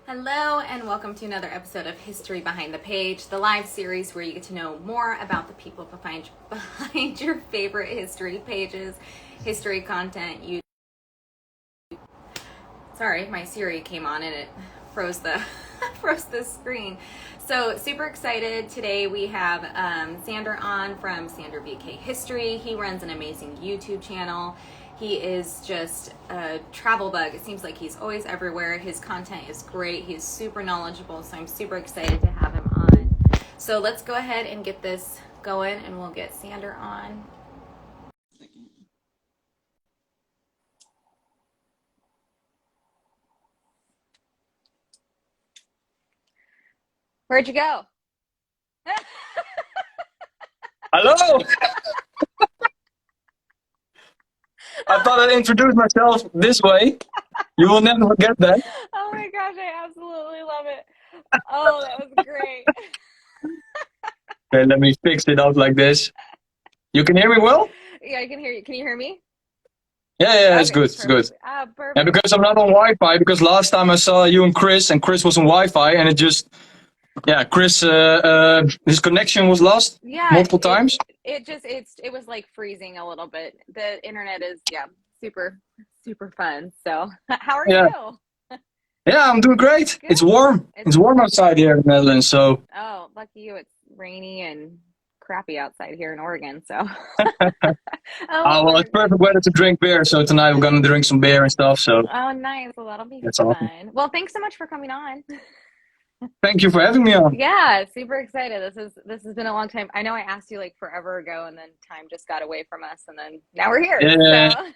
Hello and welcome to another episode of History Behind the Page, the live series where you get to know more about the people behind your favorite history pages, history content. Sorry, my Siri came on and it froze the screen. So super excited. Today we have Sander on from Sander VK History. He runs an amazing YouTube channel. He is just a travel bug. It seems like he's always everywhere. His content is great. He's super knowledgeable, so I'm super excited to have him on. So let's go ahead and get this going and we'll get Sander on. Where'd you go? Hello! I thought I'd introduce myself this way. You will never forget that. Oh my gosh, I absolutely love it. Oh, that was great. Okay, let me fix it out like this. You can hear me well? Yeah, I can hear you. Can you hear me? Yeah, it's Okay, good, it's good. Perfect. And because I'm not on Wi-Fi, because last time I saw you and Chris was on Wi-Fi, and it just, Chris, his connection was lost multiple times. It was like freezing a little bit. The internet is super fun. So how are you? Yeah, I'm doing great. Good. It's warm. It's warm outside here in the Netherlands. So. Oh, lucky you! It's rainy and crappy outside here in Oregon. So. Well, it's perfect weather to drink beer. So tonight we're gonna drink some beer and stuff. So. Oh, nice. Well, that'll be That's fun. awesome. Well, thanks so much for coming on. Thank you for having me on. Yeah, super excited. This has been a long time. I know I asked you like forever ago, and then time just got away from us, and then now we're here. Yeah. So.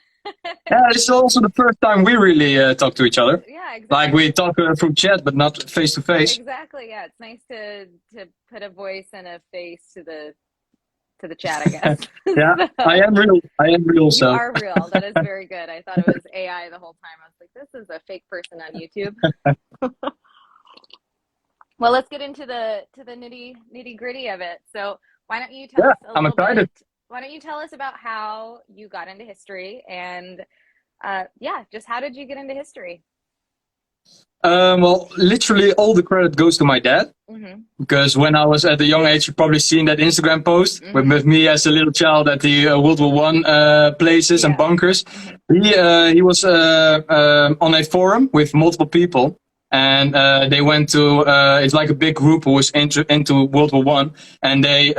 Yeah, it's also the first time we really talk to each other. Yeah, exactly. Like we talk through chat, but not face to face. Exactly. Yeah, it's nice to put a voice and a face to the chat, I guess. Yeah, So, I am real. So. you are real. That is very good. I thought it was AI the whole time. I was like, this is a fake person on YouTube. Well, let's get into the nitty gritty of it. So why don't you tell us a I'm little excited. bit? Why don't you tell us about how you got into history and just how did you get into history? Well, literally all the credit goes to my dad. Mm-hmm. Because when I was at a young age, you've probably seen that Instagram post with me as a little child at the World War I places and bunkers. Mm-hmm. He was on a forum with multiple people. And they went to it's like a big group who was into World War I, and they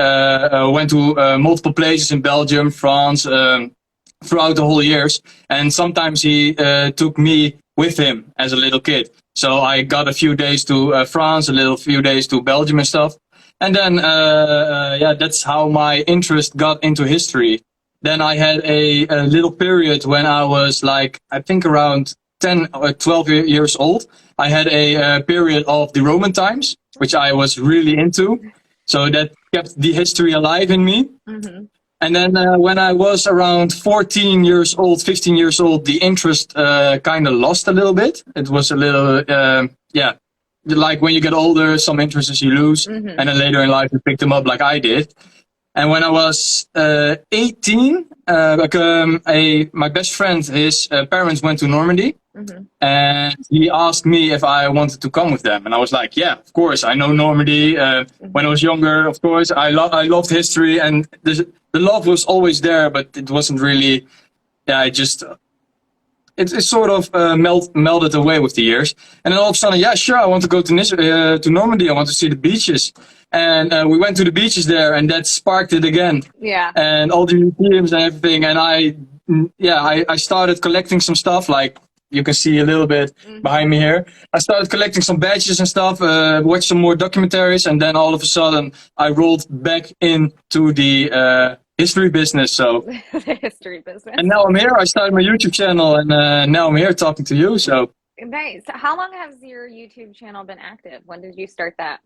went to multiple places in Belgium, France, throughout the whole years. And sometimes he took me with him as a little kid. So I got a few days to France, few days to Belgium and stuff. And then that's how my interest got into history. Then I had a little period when I was like, I think around 10 or 12 years old. I had a period of the Roman times, which I was really into. So that kept the history alive in me. Mm-hmm. And then when I was around 14 years old, 15 years old, the interest kind of lost a little bit. It was a little, like when you get older, some interests you lose. Mm-hmm. And then later in life, you pick them up like I did. And when I was 18, my best friend, his parents went to Normandy. Mm-hmm. And he asked me if I wanted to come with them. And I was like, yeah, of course. I know Normandy. When I was younger, of course, I loved history. And the love was always there, but it wasn't really, it sort of melted away with the years. And then all of a sudden, yeah, sure, I want to go to Normandy. I want to see the beaches. And we went to the beaches there, and that sparked it again. Yeah. And all the museums and everything. And I started collecting some stuff, like you can see a little bit behind me here. I started collecting some badges and stuff, watched some more documentaries, and then all of a sudden I rolled back into the history business. So the history business. And now I'm here. I started my YouTube channel, and now I'm here talking to you. So nice. So how long has your YouTube channel been active? When did you start that?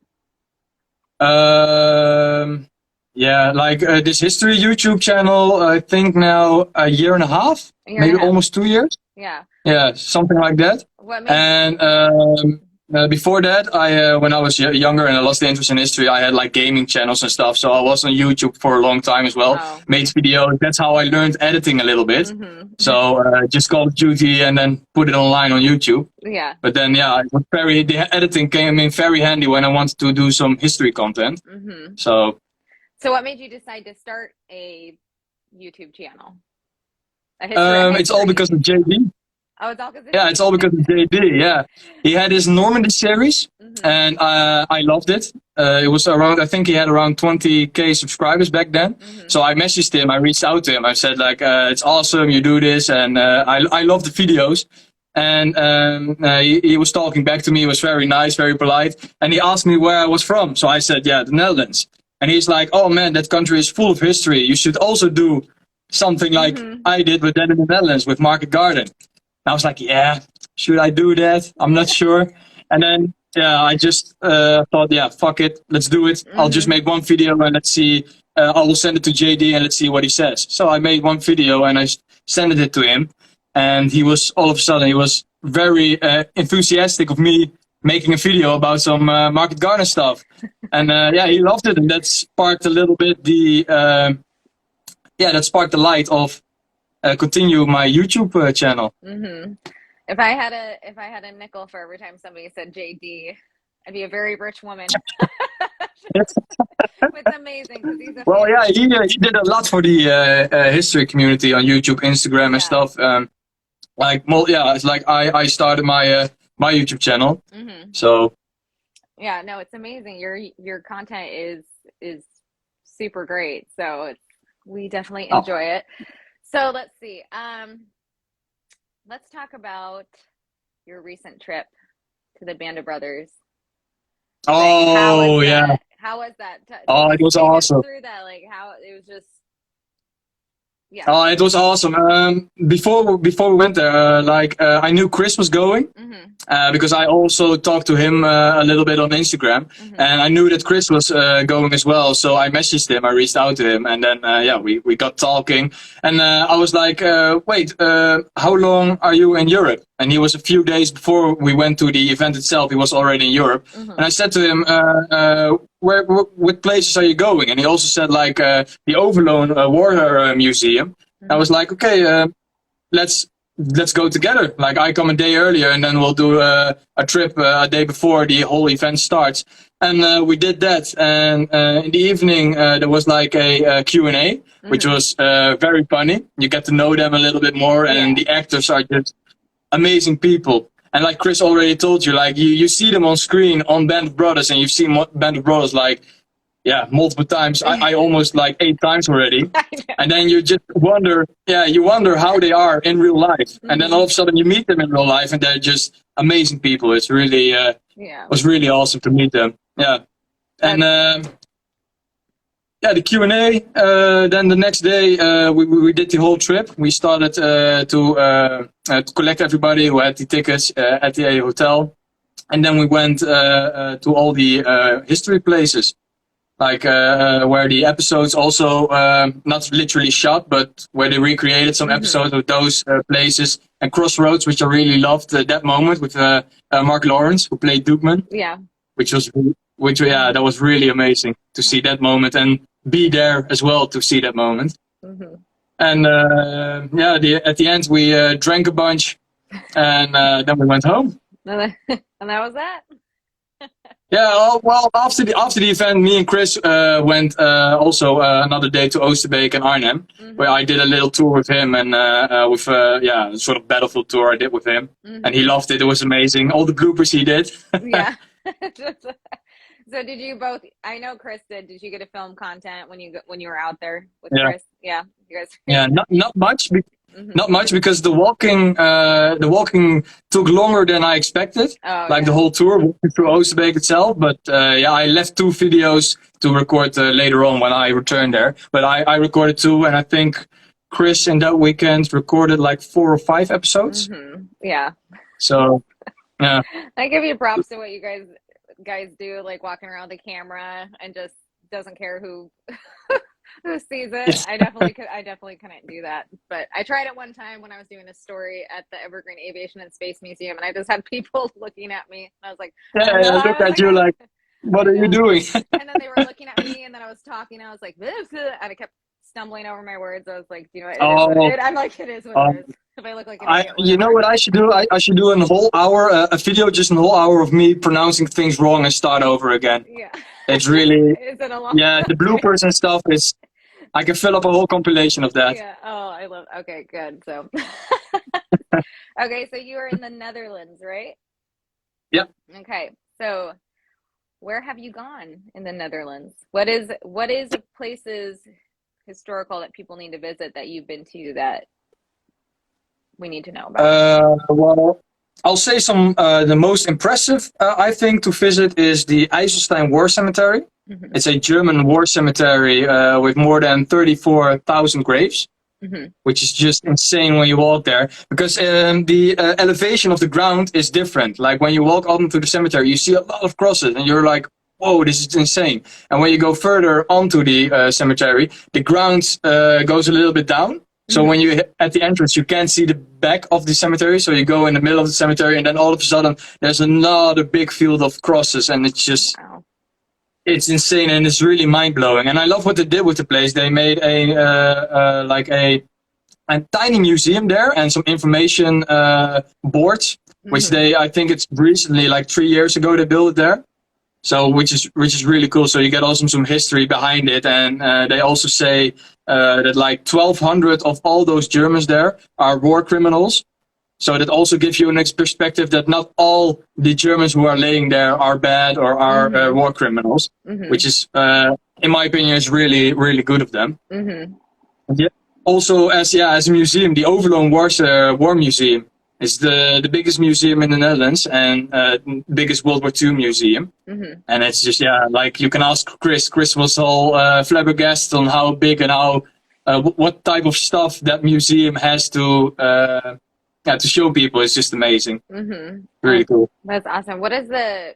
This history YouTube channel, I think now a year and a half, maybe almost 2 years. Yeah. Yeah, something like that. What made and before that, when I was younger and I lost the interest in history, I had like gaming channels and stuff. So I was on YouTube for a long time as well. Oh. Made videos. That's how I learned editing a little bit. So just Call of Duty and then put it online on YouTube. Yeah. But then, yeah, the editing came in very handy when I wanted to do some history content. So what made you decide to start a YouTube channel? It's all because of JD. Oh, it's all because of Yeah, it's all because of JD. Yeah, he had his Normandy series, and I loved it. It was around, I think he had around 20K subscribers back then. So I messaged him, I reached out to him. I said like, it's awesome, you do this, and I love the videos. And he was talking back to me. He was very nice, very polite, and he asked me where I was from. So I said, yeah, the Netherlands. And he's like, oh man, that country is full of history. You should also do something like I did with that in the Netherlands with Market Garden. I was like, yeah, should I do that? I'm not sure. And then, yeah, I just thought, yeah, fuck it. Let's do it. I'll just make one video and let's see. I will send it to JD and let's see what he says. So I made one video and I sent it to him. And he was, all of a sudden, he was very enthusiastic of me making a video about some Market Garden stuff. And yeah, he loved it. And that sparked a little bit that sparked the light of continue my YouTube channel. If I had a nickel for every time somebody said JD, I'd be a very rich woman. It's amazing because he's well, yeah, he did a lot for the history community on YouTube, Instagram, and stuff. It's like I started my my YouTube channel. So yeah, no, it's amazing. Your content is super great. So we definitely enjoy it. So let's see. Let's talk about your recent trip to the Band of Brothers. Oh, yeah. How was that? It was awesome. Through that, like how it was just. Yeah. Oh, it was awesome. Before we went there, I knew Chris was going because I also talked to him a little bit on Instagram, and I knew that Chris was going as well. So I messaged him, I reached out to him, and then we got talking, and I was like, wait, how long are you in Europe? And he was a few days before we went to the event itself. He was already in Europe, and I said to him, what places are you going? And he also said like the Overloon War Museum. I was like, okay, let's go together. Like I come a day earlier, and then we'll do a trip a day before the whole event starts. And we did that. And in the evening, there was like a Q&A, which was very funny. You get to know them a little bit more, and the actors are just amazing people. And like Chris already told you, like you see them on screen on Band of Brothers, and you've seen Band of Brothers like, multiple times. I almost like 8 times already. And then you just wonder, you wonder how they are in real life. And then all of a sudden you meet them in real life, and they're just amazing people. It's really, was really awesome to meet them. Yeah. And the Q&A, then the next day we did the whole trip. We started to collect everybody who had the tickets at the hotel. And then we went to all the history places. Like where the episodes also not literally shot, but where they recreated some episodes of those places. And Crossroads, which I really loved that moment with Mark Lawrence, who played Dukeman. Yeah. That was really amazing to see that moment and be there as well to see that moment. And at the end we drank a bunch, and then we went home. And that was that. Yeah, well, after the event, me and Chris went also another day to Oosterbeek and Arnhem, where I did a little tour with him, and with sort of battlefield tour I did with him, and he loved it. It was amazing. All the bloopers he did. Yeah. So did you both? I know Chris did. Did you get to film content when you were out there with Chris? Yeah, you guys. Yeah, not much. Not much because the walking took longer than I expected. The whole tour, walking through Oosterbeek itself. But I left 2 videos to record later on when I returned there. But I recorded 2, and I think Chris in that weekend recorded like 4 or 5 episodes. Yeah. So, yeah. I give you props to what you guys do, like walking around the camera and just doesn't care who Who sees it? I definitely could. I definitely couldn't do that. But I tried it one time when I was doing a story at the Evergreen Aviation and Space Museum, and I just had people looking at me. And I was like, I don't know. Yeah, I look was at like, you like, what I are you know. doing? And then they were looking at me, and then I was talking. And I was like, this, and I kept stumbling over my words. I was like, you know what? It is what Oh, it. I'm like, it is what it uh, is. If I look like an idiot, you know whatever. what I should do? I should do a whole hour, a video, just a whole hour of me pronouncing things wrong and start over again. Yeah. It's really, Is it a long? yeah, the Okay. bloopers and stuff is, I can fill up a whole compilation of that. Yeah. Oh, I love. Okay, good. So, okay, so you are in the Netherlands, right? Yep. Okay. So, where have you gone in the Netherlands? What is places historical that people need to visit that you've been to that we need to know about? Well, I'll say the most impressive, I think, to visit is the Eiselstein War Cemetery. Mm-hmm. It's a German war cemetery with more than 34,000 graves, Mm-hmm. which is just insane when you walk there. Because the elevation of the ground is different. Like when you walk out into the cemetery, you see a lot of crosses, and you're like, whoa, this is insane. And when you go further onto the cemetery, the ground goes a little bit down. So when you at the entrance, you can't see the back of the cemetery. So you go in the middle of the cemetery, and then all of a sudden, there's another big field of crosses, and it's just, Wow. it's insane, and it's really mind blowing. And I love what they did with the place. They made a tiny museum there and some information boards, which I think it's recently, like 3 years ago, they built it there. So which is really cool. So you get also some history behind it, and they also say that like 1,200 of all those Germans there are war criminals. So that also gives you an perspective that not all the Germans who are laying there are bad or are war criminals, which is, in my opinion, is really, really good of them. Yeah. Also, as a museum, the Overloon War Museum is the biggest museum in the Netherlands and biggest World War II museum. And it's just, like you can ask Chris. Chris was all flabbergasted on how big and how what type of stuff that museum has to show people. Is just amazing. Really cool. That's awesome. What is the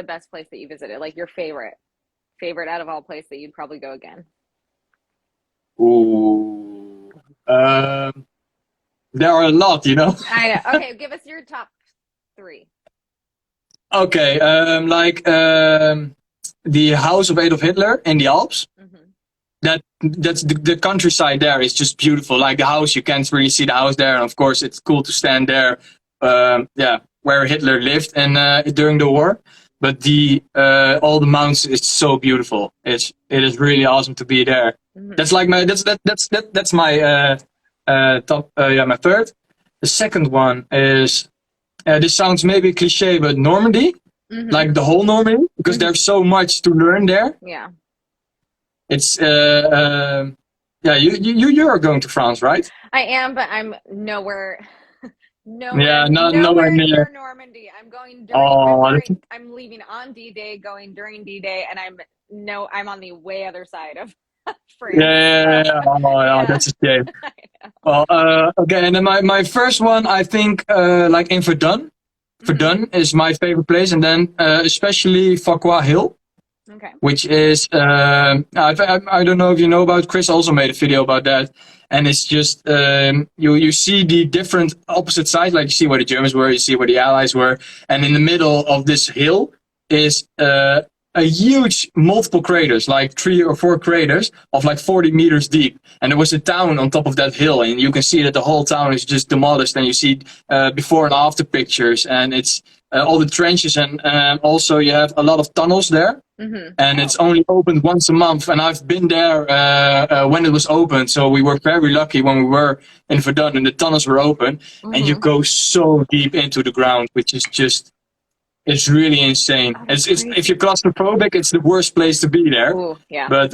best place that you visited? Like your favorite out of all place that you'd probably go again? Ooh. There are a lot, you know. I know. Okay, give us your top 3. Okay, the house of Adolf Hitler in the Alps. That's the countryside there is just beautiful. Like the house, you can't really see the house there, and of course it's cool to stand there. Where Hitler lived and during the war. But all the mountains, it's so beautiful. It is really awesome to be there. That's like that's my top. My third. The second one is this sounds maybe cliche, but Normandy, like the whole Normandy, because there's so much to learn there. Yeah. It's you are going to France, right? I am, but I'm nowhere. Nowhere near Normandy. I'm going during. I'm leaving on D-Day, going during D-Day, and I'm on the way other side of France. Yeah. That's a shame. Well, okay, and then my first one, I think, like in Verdun. Verdun is my favorite place, and then especially Vauquois Hill. Okay. Which is, I don't know if you know about, Chris also made a video about that. And it's just, you see the different opposite sides, like you see where the Germans were, you see where the Allies were. And in the middle of this hill is a huge multiple craters, like 3 or 4 craters of like 40 meters deep. And there was a town on top of that hill, and you can see that the whole town is just demolished. And you see before and after pictures, and it's all the trenches, and also you have a lot of tunnels there. And it's only opened once a month, and I've been there when it was open. So we were very lucky when we were in Verdun and the tunnels were open, and you go so deep into the ground, which is just, it's really insane. It's if you're claustrophobic, it's the worst place to be there. Ooh, yeah. But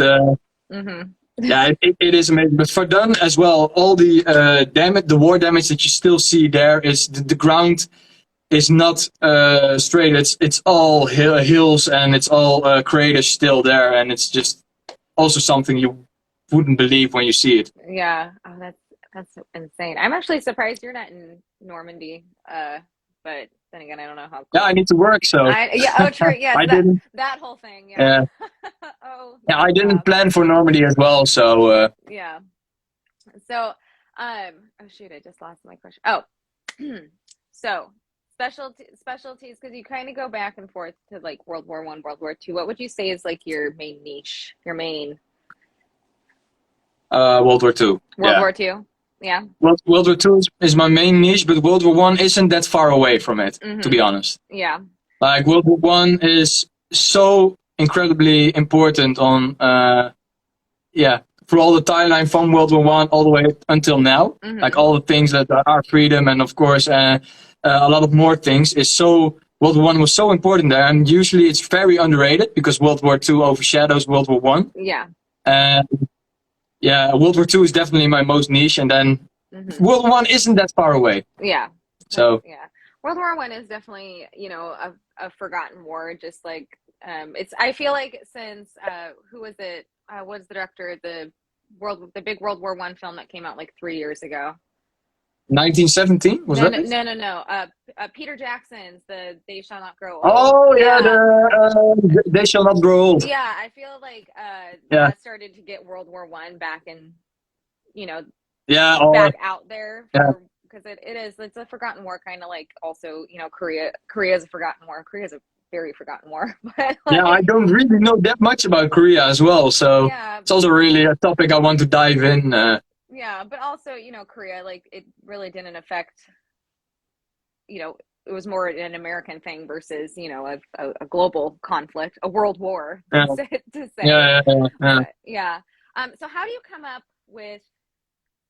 it is amazing. But Verdun as well, all the damage, the war damage that you still see there is the ground is not straight. It's all hills, and it's all craters still there, and it's just also something you wouldn't believe when you see it. Yeah, that's insane. I'm actually surprised you're not in Normandy, but then again, I don't know how Yeah, I close. need to work, so Yeah. Oh, true. Yes. I didn't. That whole thing. Yeah. Yeah, Oh, yeah, that I didn't job. plan for Normandy as well. So Yeah. So, oh shoot, I just lost my question. Oh, so specialties, because you kind of go back and forth to like World War One, World War Two. What would you say is like your main niche, your main World War Two. World Yeah, War Two? Yeah. World War Two is my main niche, but World War One isn't that far away from it, to be honest. Yeah. Like World War One is so incredibly important on for all the timeline from World War One all the way until now. Like all the things that are freedom and of course a lot of more things is so. World War One was so important there, and usually it's very underrated because World War Two overshadows World War One. Yeah. Yeah, World War Two is definitely my most niche, and then World War One isn't that far away. Yeah. So yeah, World War One is definitely, a forgotten war. Just like it's. I feel like since who was it? Was the director of the big World War One film that came out like 3 years ago? 1917 was that? No. Peter Jackson's They Shall Not Grow Old. Oh yeah, They Shall Not Grow Old. Yeah, I feel like that started to get World War One back in, back out there because it's a forgotten war, kind of like also Korea is a forgotten war. Korea is a very forgotten war. But yeah, I don't really know that much about Korea as well, so it's also really a topic I want to dive in. Yeah, but also, Korea, like, it really didn't affect, it was more an American thing versus, a global conflict, a world war, to say. Yeah. So how do you come up with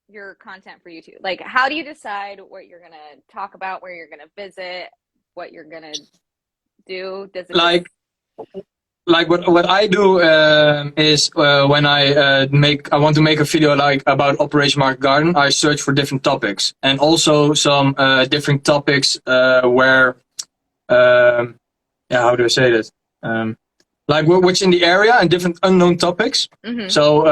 your content for YouTube? Like, how do you decide what you're going to talk about, where you're going to visit, what you're going to do? Does it like what I do is when I want to make a video like about Operation Market Garden, I search for different topics and also some different topics where how do I say this? Like what's in the area and different unknown topics. So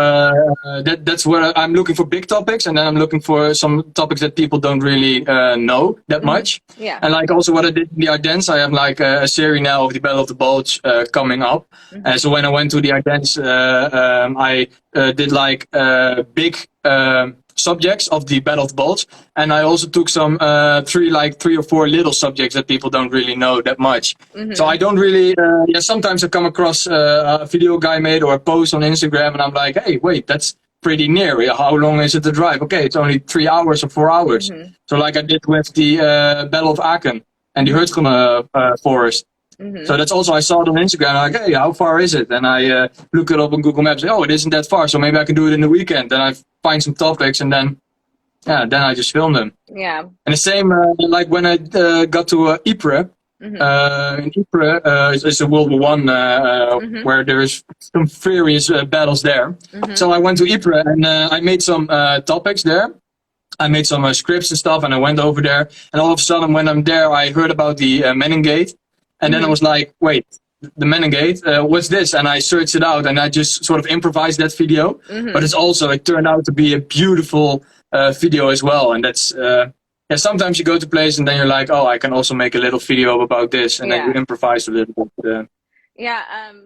that's where I'm looking for big topics, and then I'm looking for some topics that people don't really know that much. Yeah. And like also what I did in the Ardennes, I have like a series now of the Battle of the Bulge coming up. So when I went to the Ardennes, I did like big subjects of the Battle of the Bulge, and I also took some three or four little subjects that people don't really know that much. So I don't really sometimes I come across a video guy made or a post on Instagram and I'm like, hey, wait, that's pretty near. How long is it to drive? Okay, it's only 3 hours or 4 hours. So like I did with the Battle of Aachen and the Hurtgen forest. So that's also, I saw it on Instagram, like, hey, how far is it? And I look it up on Google Maps, oh, it isn't that far, so maybe I can do it in the weekend. Then I find some topics and then I just film them. Yeah. And the same, like when I got to Ypres, in Ypres is a World War One where there's some furious battles there. So I went to Ypres and I made some topics there. I made some scripts and stuff, and I went over there. And all of a sudden, when I'm there, I heard about the Meningate. And then I was like, wait, the Meningate, what's this? And I searched it out, and I just sort of improvised that video. But it turned out to be a beautiful video as well. And that's, sometimes you go to a place and then you're like, oh, I can also make a little video about this. And then you improvise a little bit.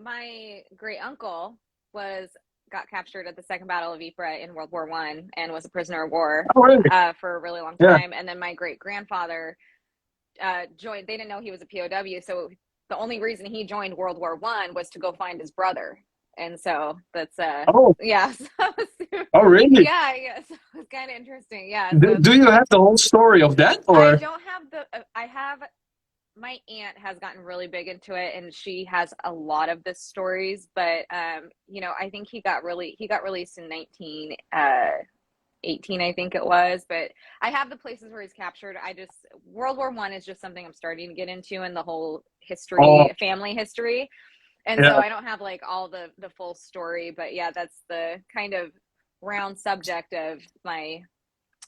My great uncle got captured at the Second Battle of Ypres in World War One and was a prisoner of war for a really long time. And then my great grandfather joined. They didn't know he was a POW, so the only reason he joined World War One was to go find his brother. And so that's oh really? So it's kind of interesting. Do you have the whole story of that, or I don't have I have. My aunt has gotten really big into it, and she has a lot of the stories, but I think he got released in 1918, I think it was. But I have the places where he's captured. World War One is just something I'm starting to get into, and the whole history, family history. And so I don't have like all the full story, but that's the kind of round subject of my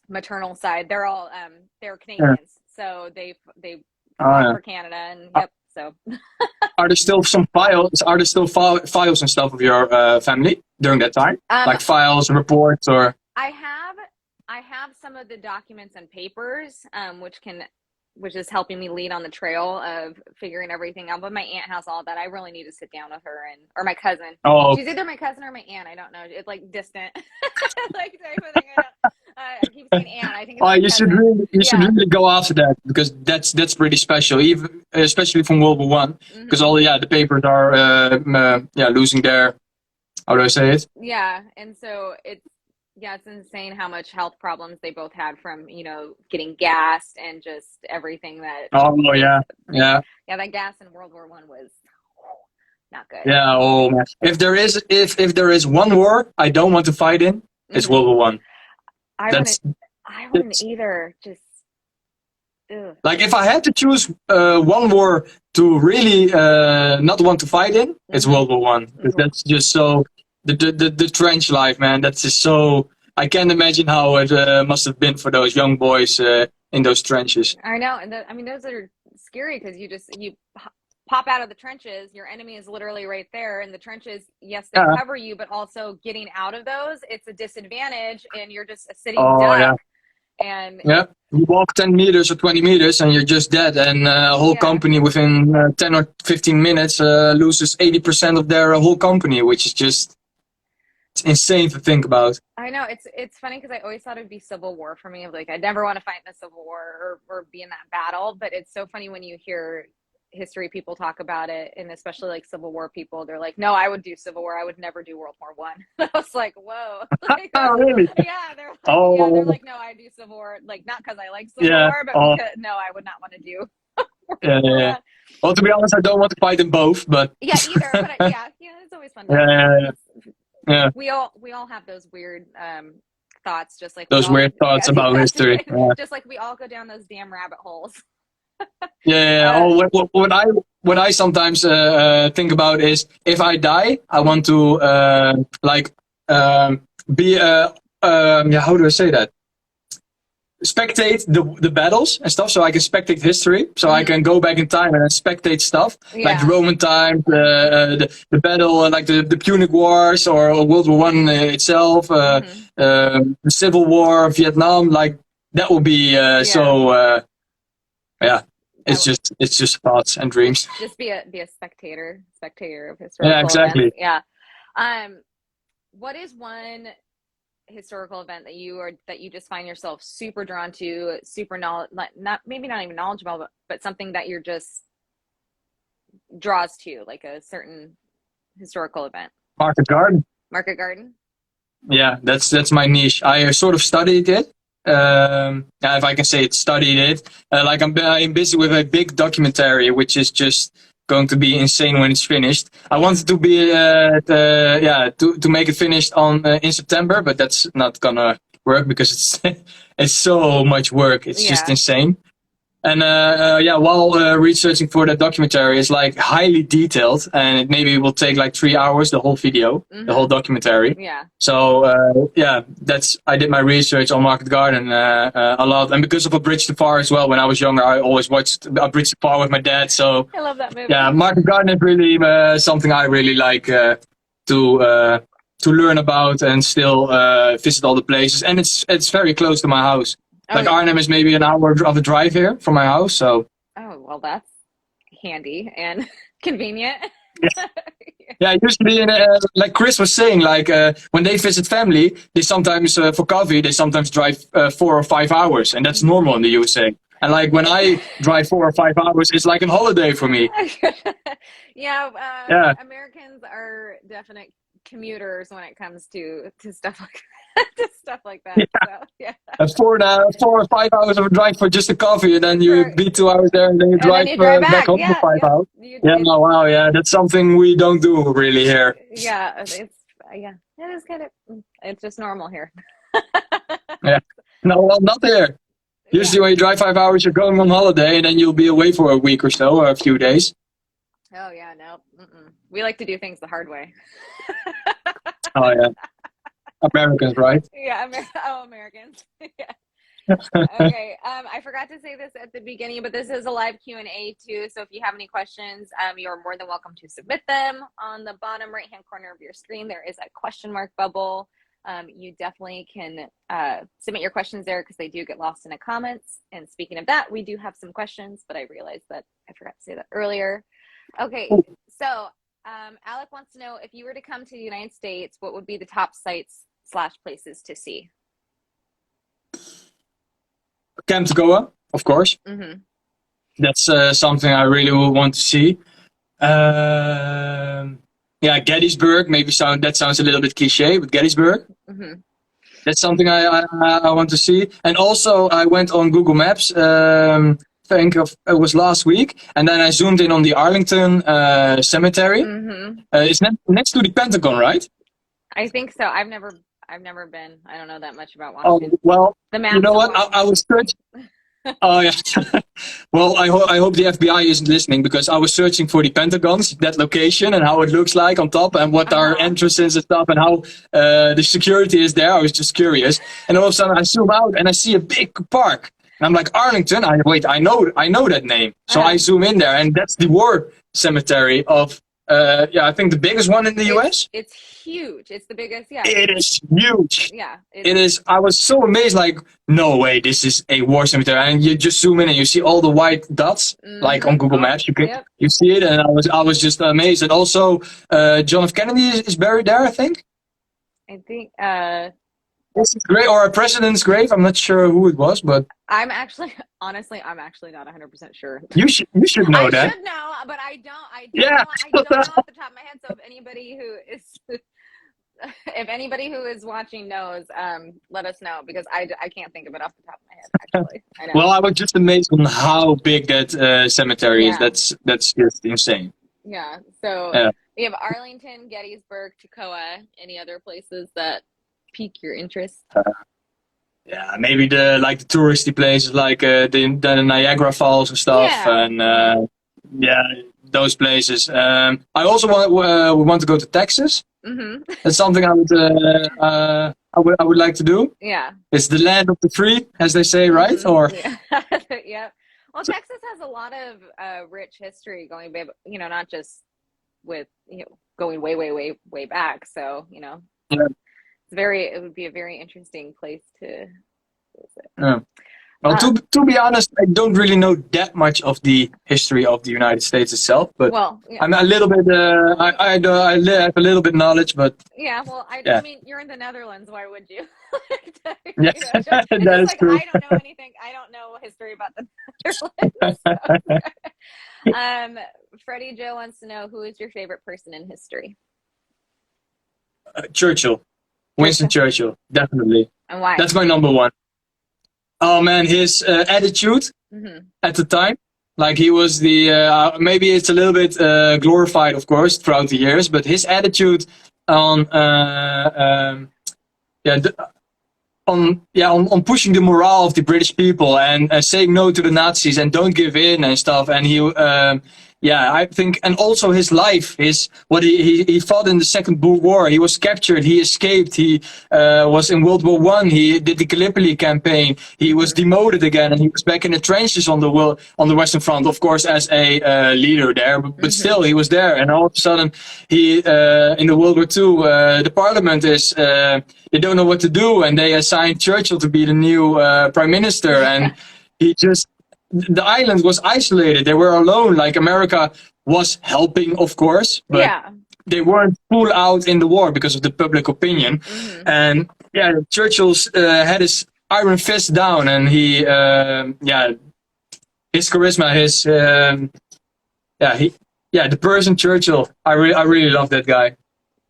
maternal side. They're all they're Canadians, so they for Canada, and so. Are there still some files? Are there still files and stuff of your family during that time, like files, reports, or? I have some of the documents and papers, which can was just helping me lead on the trail of figuring everything out. But my aunt has all that. I really need to sit down with her or my cousin. Oh, She's either my cousin or my aunt. I don't know. It's like distant. Like type of thing. I keep saying aunt. I think it's oh, my cousin. you should really go after that because that's pretty special, even especially from World War One, because all the papers are losing their, how do I say it? Yeah, and so it's insane how much health problems they both had from, getting gassed and just everything that. Oh yeah, yeah. Yeah, that gas in World War One was not good. Yeah. Oh man. If there is one war I don't want to fight in, it's World War One. I wouldn't either. Just ugh. like if I had to choose one war to really not want to fight in, it's World War One. That's just so the trench life, man. That's just so. I can't imagine how it must have been for those young boys in those trenches. I know, and those are scary because you pop out of the trenches. Your enemy is literally right there, and the trenches. Yes, they cover you, but also getting out of those, it's a disadvantage, and you're just a sitting duck. Yeah. And you walk 10 meters or 20 meters and you're just dead, and a whole company within 10 or 15 minutes loses 80% of their whole company, which is just it's insane to think about. I know, it's funny because I always thought it'd be civil war for me. Like I'd never want to fight in a civil war or be in that battle, but it's so funny when you hear history people talk about it, and especially like Civil War people, they're like, no, I would do Civil War, I would never do World War One. I was like, whoa. Like, oh really? Yeah, they're like, they're like, no, I do Civil War, like not because I like Civil War, but because no, I would not want to do yeah. Well, to be honest, I don't want to fight in both, but either, but it's always fun. Yeah. We all have those weird thoughts, just like those weird thoughts about history. Just like we all go down those damn rabbit holes. What I sometimes think about is if I die, I want to be how do I say that? Spectate the battles and stuff, so I can spectate history, so I can go back in time and spectate stuff like the Roman times, the battle, like the Punic Wars or World War One itself, the Civil War, Vietnam. Like that would be It's just thoughts and dreams. Just be a spectator of historical Yeah, exactly. events. Yeah. What is one historical event that you just find yourself super drawn to, super not even knowledgeable, but something that you're just draws to, like a certain historical event? Market Garden. Market Garden? Yeah, that's my niche. I sort of studied it. If I can say it, studied it. Like I'm busy with a big documentary, which is just going to be insane when it's finished. I wanted to be to make it finished in September, but that's not gonna work because it's so much work. It's just insane. And while researching for that documentary, it's like highly detailed, and it maybe will take like 3 hours, the whole video, the whole documentary. Yeah. So I did my research on Market Garden a lot, and because of A Bridge Too Far as well. When I was younger, I always watched A Bridge Too Far with my dad. So I love that movie. Yeah, Market Garden is really something I really like to learn about and still visit all the places, and it's very close to my house. Like Arnhem is maybe an hour of a drive here from my house, so. Oh, well, that's handy and convenient. Yeah, usually, like Chris was saying, like when they visit family, they sometimes for coffee they sometimes drive 4 or 5 hours, and that's normal in the USA. And like when I drive 4 or 5 hours, it's like a holiday for me. Americans are definite commuters when it comes to stuff like that. Yeah. So, 4 or 5 hours of a drive for just a coffee, and then you be 2 hours there, and then you drive back home for 5 hours. That's something we don't do really here. Yeah, it is kind of. It's just normal here. Yeah, no, well, not there. Usually, when you drive 5 hours, you're going on holiday, and then you'll be away for a week or so, or a few days. Oh yeah, no. We like to do things the hard way. Oh yeah. Americans, right? Yeah, Americans. Yeah. Okay. I forgot to say this at the beginning, but this is a live Q&A too. So if you have any questions, you're more than welcome to submit them. On the bottom right-hand corner of your screen, there is a question mark bubble. You definitely can submit your questions there because they do get lost in the comments. And speaking of that, we do have some questions, but I realized that I forgot to say that earlier. Okay, so Alec wants to know, if you were to come to the United States, what would be the top sites / places to see? Camp Goa, of course. Mm-hmm. That's something I really would want to see. Yeah, Gettysburg. Maybe that sounds a little bit cliche, but Gettysburg. Mm-hmm. That's something I want to see. And also, I went on Google Maps. Think of it was last week, and then I zoomed in on the Arlington Cemetery. Mm-hmm. It's next to the Pentagon, right? I think so. I've never been. I don't know that much about Oh Washington. well, The map. You know what? I was searching. Oh yeah. Well, I hope the FBI isn't listening, because I was searching for the Pentagons, that location, and how it looks like on top, and what our entrance is and stuff, and how the security is there. I was just curious, and all of a sudden I zoom out and I see a big park, and I'm like, Arlington. I know that name. So I zoom in there, and that's the war cemetery of. I think the biggest one in the US. It's huge. It's the biggest. Yeah. It is huge. Yeah. It is. I was so amazed. Like, no way, this is a war cemetery. And you just zoom in and you see all the white dots, like on Google Maps. You see it, and I was just amazed. And also, John F. Kennedy is buried there, I think. I think. This is great, or a president's grave. I'm not sure who it was, but honestly, I'm actually not 100% sure. You should know that. I should know, but I don't know off the top of my head. So if anybody who is watching knows, let us know, because I can't think of it off the top of my head, actually. I know. Well, I was just amazed on how big that cemetery is. That's just insane. Yeah. So we have Arlington, Gettysburg, Toccoa. Any other places that pique your interest? Yeah, maybe the touristy places, like the Niagara Falls and stuff, and those places. I also want to go to Texas. Mm-hmm. That's something I would like to do. Yeah, it's the land of the free, as they say, right? Mm-hmm. Or yeah. Well, Texas has a lot of rich history going back, not just with going way back. So Yeah. It would be a very interesting place to visit. Yeah. Well, to be honest, I don't really know that much of the history of the United States itself, but I'm a little bit. I have a little bit knowledge, but I mean, you're in the Netherlands. Why would you? That is true. I don't know anything. I don't know history about the Netherlands. So. Freddie Joe wants to know, who is your favorite person in history? Churchill. Winston Churchill, definitely. And why? That's my number one. Oh man, his attitude at the time, like he was the maybe it's a little bit glorified, of course, throughout the years, but his attitude on pushing the morale of the British people and saying no to the Nazis and don't give in and stuff, and he. I think, and also his life, what he fought in the Second World War. He was captured, he escaped, he was in World War I, he did the Gallipoli campaign, he was demoted again, and he was back in the trenches on the Western Front, of course, as a leader there, but still he was there. And all of a sudden, he in the World War II, the Parliament is they don't know what to do, and they assigned Churchill to be the new Prime Minister, and he just. The island was isolated. They were alone. Like, America was helping, of course, but they weren't full out in the war because of the public opinion. Mm-hmm. And Churchill's had his iron fist down, and he, his charisma, the person Churchill. I really love that guy.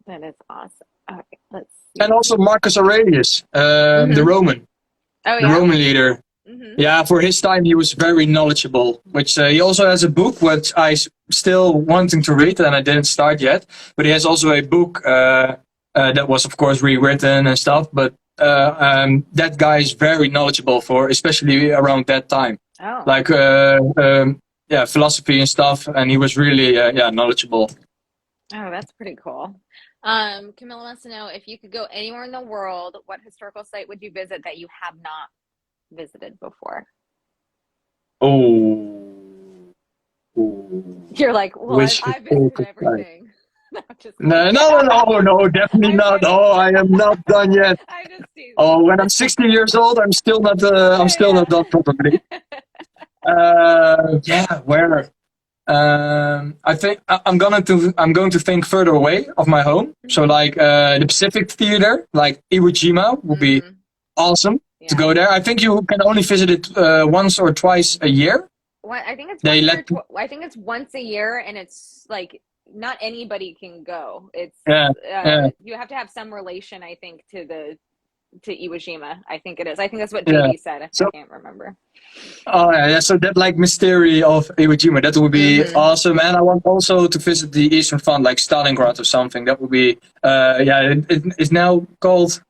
That is awesome. Okay, let's see. And also Marcus Aurelius, the Roman, the Roman leader. Mm-hmm. Yeah, for his time he was very knowledgeable, which he also has a book which I still wanting to read, and I didn't start yet, but he has also a book that was of course rewritten and stuff, but that guy is very knowledgeable, for especially around that time, like philosophy and stuff, and he was really knowledgeable. Oh, that's pretty cool. Camilla wants to know, if you could go anywhere in the world, what historical site would you visit that you have not visited before? Oh. You're like, well, I've visited everything. Just No, no, no, no, no, definitely not. Oh, I am not done yet. I just teased. Oh, when I'm 60 years old, I'm still not. I'm still not done probably. Yeah, where? I think I'm going to think further away of my home. So like the Pacific Theater, like Iwo Jima, would be awesome to go there. I think you can only visit it once or twice a year. I think it's They I think it's once a year, and it's like not anybody can go. It's yeah. You have to have some relation, I think, to Iwo Jima. I think it is. I think that's what JD said. So, I can't remember. Oh yeah, so that like mystery of Iwo Jima, that would be awesome. And I want also to visit the Eastern Front, like Stalingrad or something. That would be it's now called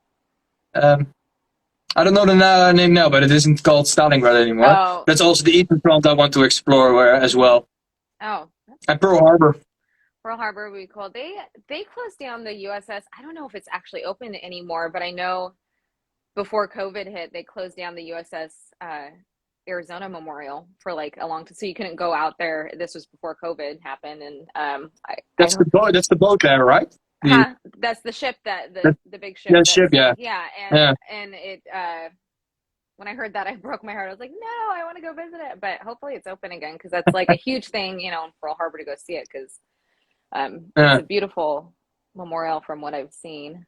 I don't know the name now, but it isn't called Stalingrad anymore. Oh. That's also the Eastern Front I want to explore as well. Oh. And Pearl Harbor. Pearl Harbor would be cool. They closed down the USS. I don't know if it's actually open anymore, but I know before COVID hit, they closed down the USS Arizona Memorial for like a long time, so you couldn't go out there. This was before COVID happened, and that's the boat there, right? That's the ship the big ship. And it when I heard that, I broke my heart. I was like, no, I want to go visit it, but hopefully it's open again, because that's like a huge thing, in Pearl Harbor, to go see it, because it's a beautiful memorial from what I've seen.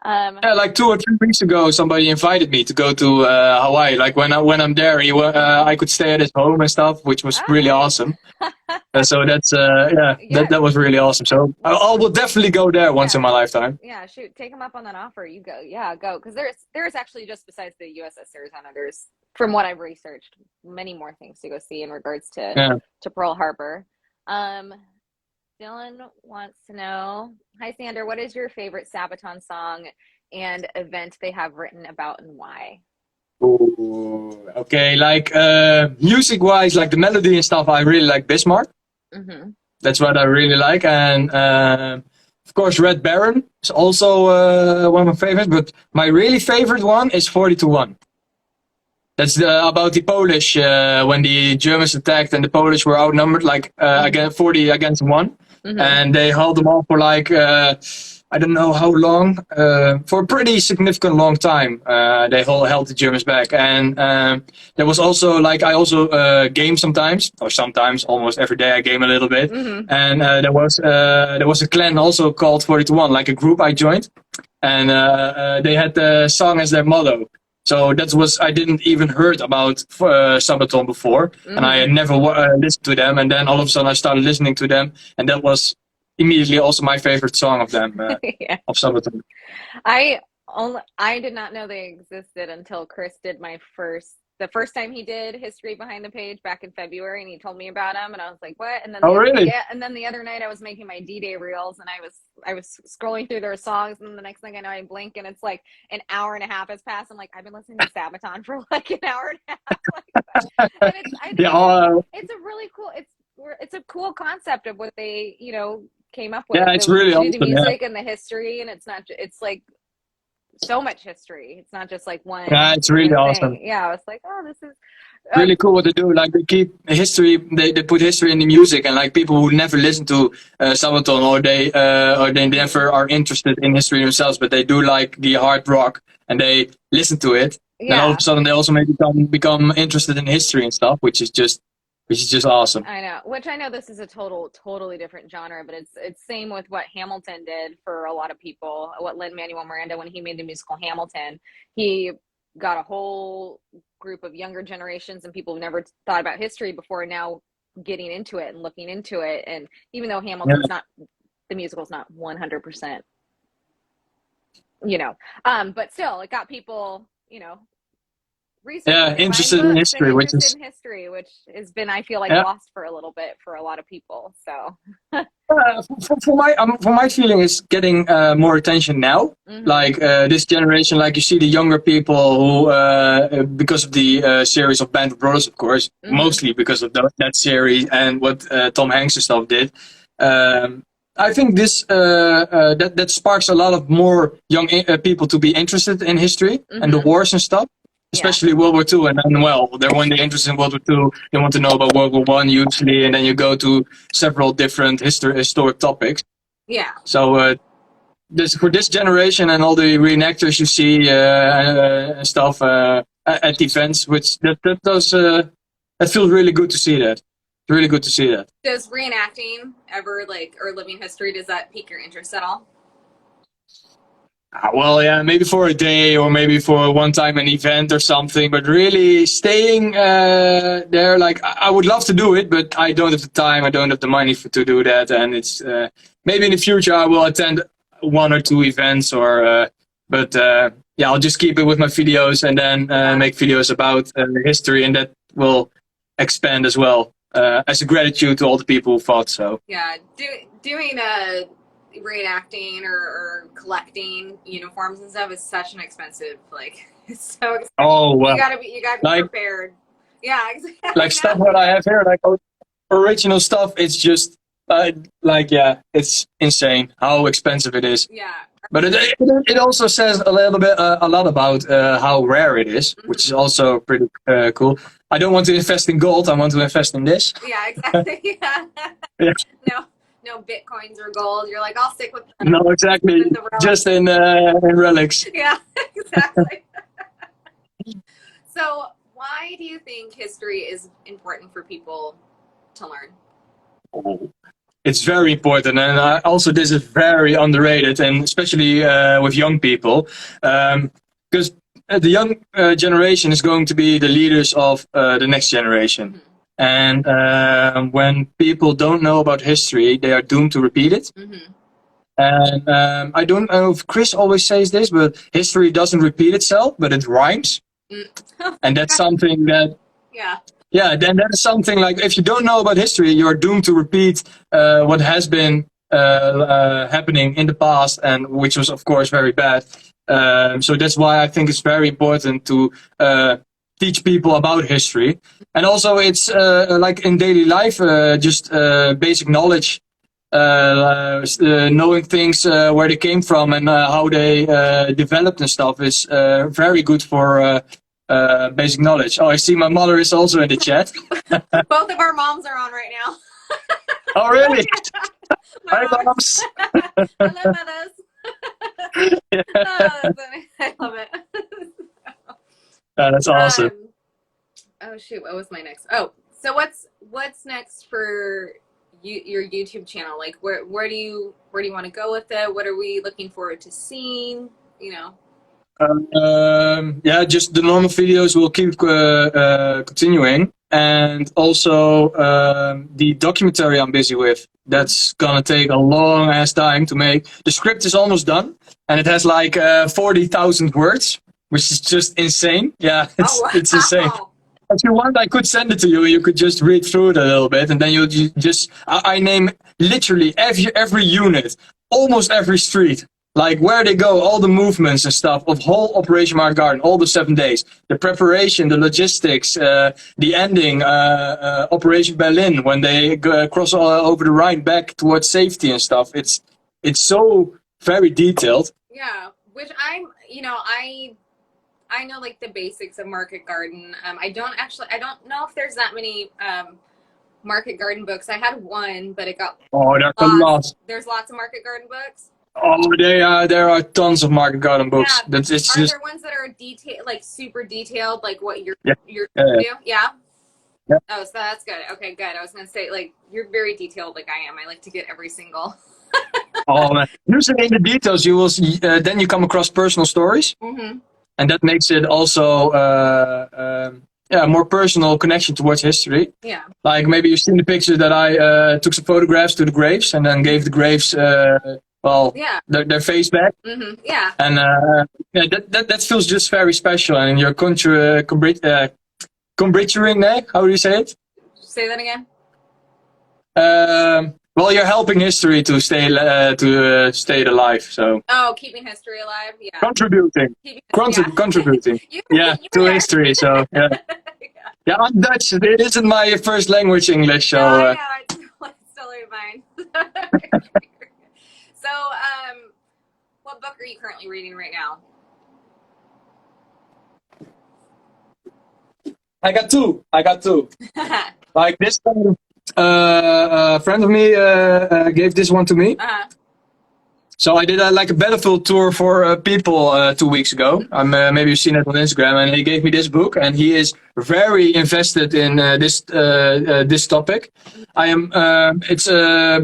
Like 2 or 3 weeks ago, somebody invited me to go to Hawaii. Like when I'm there, I could stay at his home and stuff, which was really awesome. So that's that was really awesome. So I will definitely go there once in my lifetime. Yeah, shoot, take him up on that offer. You go, go, because there's actually, just besides the USS Arizona, there's, from what I've researched, many more things to go see in regards to Pearl Harbor. Dylan wants to know, hi Sander, what is your favorite Sabaton song and event they have written about, and why? Ooh, okay, like music wise, like the melody and stuff, I really like Bismarck. That's what I really like. And of course Red Baron is also one of my favorites, but my really favorite one is 40-1. That's about the Polish, when the Germans attacked and the Polish were outnumbered, like again 40 against 1. And they held them off for like I don't know how long, for a pretty significant long time. They held the Germans back. And there was also, like, I also game sometimes, or sometimes, almost every day I game a little bit. And there was a clan also called 40-1, like a group I joined. And they had the song as their motto. So I didn't even heard about Sabaton before, and I had never listened to them. And then all of a sudden I started listening to them, and that was immediately also my favorite song of them, of Sabaton. I did not know they existed until Chris did the first time he did History Behind the Page back in February, and he told me about them, and I was like, what? And then really? Yeah, and then the other night I was making my D-Day reels, and I was scrolling through their songs, and the next thing I know, I blink, and it's like an hour and a half has passed. I'm like, I've been listening to Sabaton for like an hour and a half. And it's a really cool, it's a cool concept of what they, came up with. Yeah, it's really awesome. The music and the history, and it's like so much history. It's not just like one. Yeah, it's really awesome. Yeah, I was like, oh, this is really cool what they do. Like they keep history, they put history in the music, and like people who never listen to Sabaton, or they never are interested in history themselves, but they do like the hard rock and they listen to it. Yeah. And all of a sudden they also maybe become interested in history and stuff, which is just awesome. I know, which I know this is a totally different genre, but it's same with what Hamilton did for a lot of people. What Lin-Manuel Miranda, when he made the musical Hamilton, he got a whole group of younger generations and people who never thought about history before now getting into it and looking into it. And even though Hamilton's the musical's not 100%, but still it got people, interested in history, which has been, I feel like, lost for a little bit for a lot of people. So for my feeling, it's getting more attention now. Like this generation, like you see the younger people who, because of the series of Band of Brothers, of course, mostly because of that series and what Tom Hanks and stuff did. I think this that sparks a lot of more young people to be interested in history and the wars and stuff. Especially World War II, and then when they're interested in World War II, they want to know about World War I usually, and then you go to several different historic topics. Yeah. So this for this generation and all the reenactors you see and stuff at events, which that does that feels really good to see that. It's really good to see that. Does reenacting ever or living history, does that pique your interest at all? Well, yeah, maybe for a day or maybe for one time an event or something, but really staying there, like I would love to do it, but I don't have the time, I don't have the money to do that, and it's maybe in the future I will attend one or two events, or but yeah, I'll just keep it with my videos and then make videos about history, and that will expand as well as a gratitude to all the people who fought. So yeah, doing reenacting or collecting uniforms and stuff is such an expensive, it's so expensive. oh well, you gotta be prepared. Yeah, exactly. Like stuff what I have here, like original stuff, it's just yeah, it's insane how expensive it is. Yeah. But it also says a lot about how rare it is, which is also pretty cool. I don't want to invest in gold, I want to invest in this. Yeah, exactly. Yeah. No bitcoins or gold. You're like, I'll stick with no, exactly. Just in relics. Yeah, exactly. So why do you think history is important for people to learn? It's very important, and also this is very underrated, and especially with young people, because the young generation is going to be the leaders of the next generation. Mm-hmm. And when people don't know about history, they are doomed to repeat it. Mm-hmm. And I don't know if Chris always says this, but history doesn't repeat itself, but it rhymes. And that's something that... Yeah, then that is something like, if you don't know about history, you're doomed to repeat what has been happening in the past, and which was, of course, very bad. So that's why I think it's very important to teach people about history. And also it's like in daily life, just basic knowledge, knowing things where they came from and how they developed and stuff is very good for basic knowledge. Oh, I see my mother is also in the chat. Both of our moms are on right now. Oh, really? Hi, moms. Hello, mothers. Yeah. Oh, I love it. That's awesome. Oh shoot, what was my next? Oh, so what's next for your YouTube channel? Like, where do you want to go with it? What are we looking forward to seeing? Yeah, just the normal videos will keep continuing, and also the documentary I'm busy with. That's gonna take a long ass time to make. The script is almost done, and it has like 40,000 words, which is just insane. Yeah, it's insane. If you want, I could send it to you. You could just read through it a little bit, and then you just I name literally every unit, almost every street. Like where they go, all the movements and stuff of whole Operation Market Garden, all the 7 days, the preparation, the logistics, the ending, Operation Berlin, when they cross over the Rhine back towards safety and stuff. It's so very detailed. Yeah, which I know like the basics of Market Garden. I don't know if there's that many Market Garden books. I had one, but it got there's a lot. There's lots of Market Garden books. Oh, there are tons of Market Garden books. Yeah. Are there ones that are super detailed, like what you're do? Yeah. Oh, so that's good. Okay, good. I was gonna say, like, you're very detailed, like I am. I like to get every single. Oh man! Usually in the details, you will see, then you come across personal stories, and that makes it also a more personal connection towards history. Yeah. Like maybe you've seen the picture that I took some photographs to the graves and then gave the graves. Their face back. Yeah. And that feels just very special. And you're combrituring, how do you say it? Say that again. Well, you're helping history to stay alive. So. Oh, keeping history alive. Yeah. Contributing. Contributing. To history. So yeah. Yeah, I'm Dutch. It isn't my first language, English. So. I know. It's totally fine. So, what book are you currently reading right now? I got two. Like this time, a friend of me gave this one to me. So I did like a battlefield tour for people 2 weeks ago. Maybe you've seen it on Instagram, and he gave me this book, and he is very invested in this topic. It's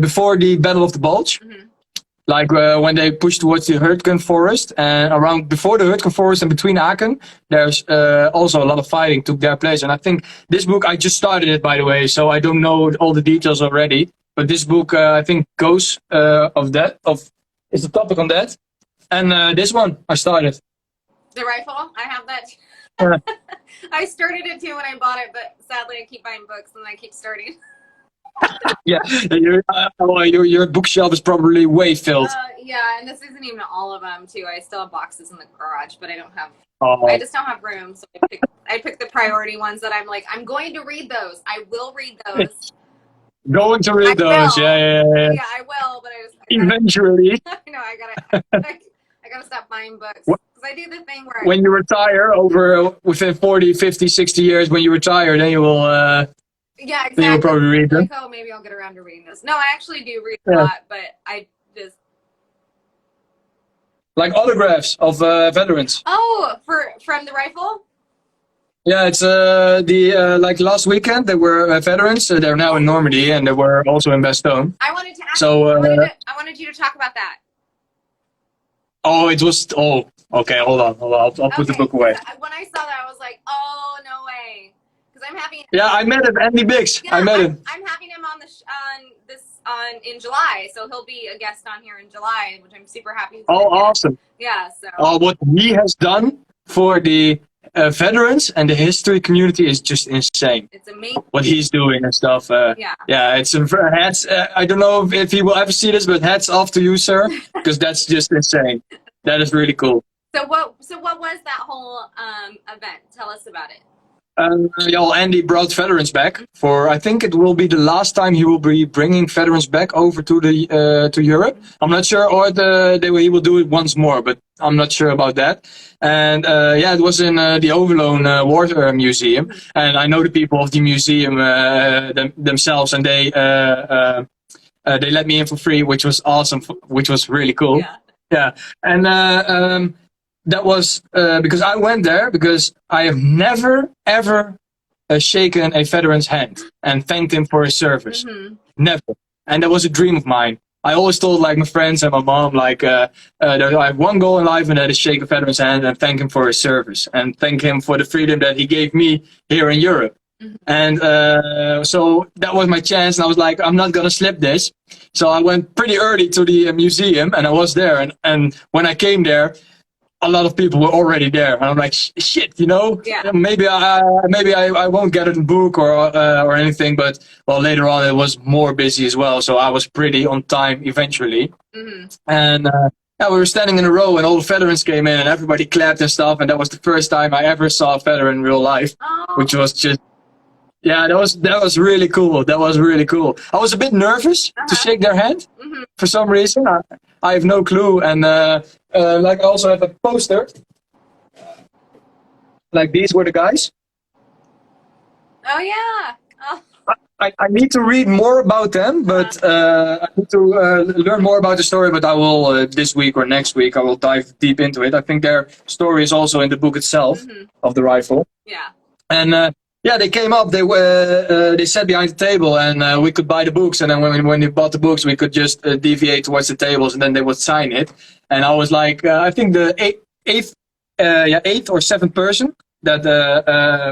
before the Battle of the Bulge, like when they push towards the Hurtgen forest, and around before the Hurtgen forest and between Aachen, there's also a lot of fighting took their place. And I think this book, I just started it, by the way, so I don't know all the details already. But this book, I think, goes is the topic on that. And this one, I started. The rifle, I have that. I started it too when I bought it, but sadly I keep buying books and I keep starting. Yeah, your bookshelf is probably way filled. Yeah, and this isn't even all of them too. I still have boxes in the garage, but I don't have. Oh. I just don't have room, so I pick the priority ones that I'm like, I'm going to read those. I will read those. Going to read those, yeah. Yeah, I will, but I eventually. I know I gotta stop buying books because I do the thing where when you retire within 40, 50, 60 years, when you retire, then you will. Yeah, exactly. Then you'll probably read them. Like, oh, maybe I'll get around to reading this. No, I actually do read a lot, but I just like autographs of veterans. Oh, from the rifle. Yeah, it's like last weekend there were veterans. They're now in Normandy, and they were also in Bastogne. I wanted to ask. So I wanted you to talk about that. Oh, it was. Oh, okay. Hold on. I'll put the book away. When I saw that, I was like, oh no way, because I'm having. Yeah, I met him, Andy Biggs. Yeah, I met him. I'm having him in July, so he'll be a guest on here in July, which I'm super happy. Oh, awesome. Yeah. So. Oh, what he has done for the veterans and the history community is just insane. It's amazing what he's doing and stuff. Yeah, it's hats. I don't know if he will ever see this, but hats off to you, sir, because that's just insane. That is really cool. So what was that whole event? Tell us about it. Andy brought veterans back for. I think it will be the last time he will be bringing veterans back over to the to Europe. I'm not sure, or he will do it once more, but I'm not sure about that. And it was in the Overloon War Museum, and I know the people of the museum themselves, and they let me in for free, which was awesome, which was really cool. Yeah, and. That was because I went there because I have never, ever shaken a veteran's hand and thanked him for his service. Mm-hmm. Never. And that was a dream of mine. I always told like my friends and my mom, like, that I have one goal in life, and that is shake a veteran's hand and thank him for his service and thank him for the freedom that he gave me here in Europe. Mm-hmm. And so that was my chance, and I was like, I'm not going to slip this. So I went pretty early to the museum, and I was there. And when I came there, a lot of people were already there, and I'm like, shit, maybe I won't get it in book or anything, but well, later on it was more busy as well, so I was pretty on time eventually. Mm-hmm. And we were standing in a row, and all the veterans came in, and everybody clapped and stuff, and that was the first time I ever saw a veteran in real life, which was just. Yeah, that was really cool. That was really cool. I was a bit nervous to shake their hand for some reason. I have no clue. And like I also have a poster. Like these were the guys. Oh yeah. Oh. I need to read more about them, but I need to learn more about the story. But I will this week or next week. I will dive deep into it. I think their story is also in the book itself of the rifle. Yeah. And. They came up. They sat behind the table, and we could buy the books. And then when we bought the books, we could just deviate towards the tables, and then they would sign it. And I was like, I think the eighth or seventh person that